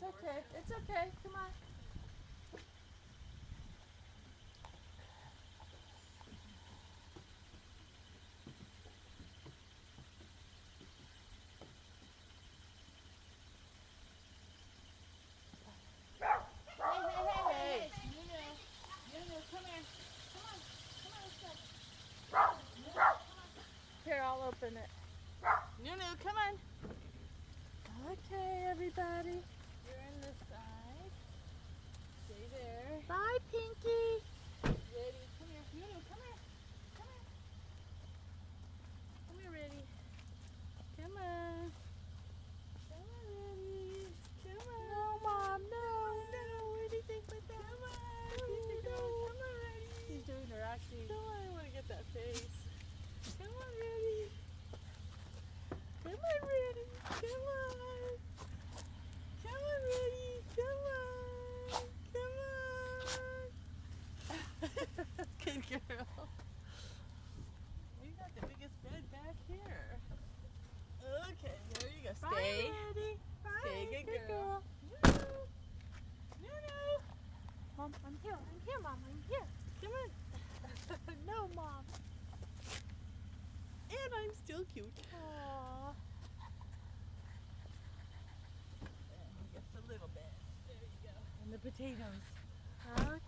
okay. It's okay. Come on. Hey. Nunu, come here. Come on. Come on, let's go. Here, I'll open it. Nunu, come on. Okay, everybody. You're in this side. Stay there. Bye, Pinky. Ready? Come here. Nunu, come here. Come here. Come here, Ready. Come on. Come on, Ready. Come on. No, Mom. No. Where do you think my dad? Come on. Come on, Ready. He's doing her acting. Come on, I want to get that face. Come on, Ready. Come on, Ready. Come on. Come on, Ready. Come on. Come on. Good girl. We got the biggest bed back here. Okay, there you go. Stay. Bye, Ready. Bye. Stay, good girl. Nunu. Mom, I'm here. I'm here, Mom. I'm here. Come on. No, Mom. And I'm still cute. Aww. Just a little bit. There you go. And the potatoes. Okay.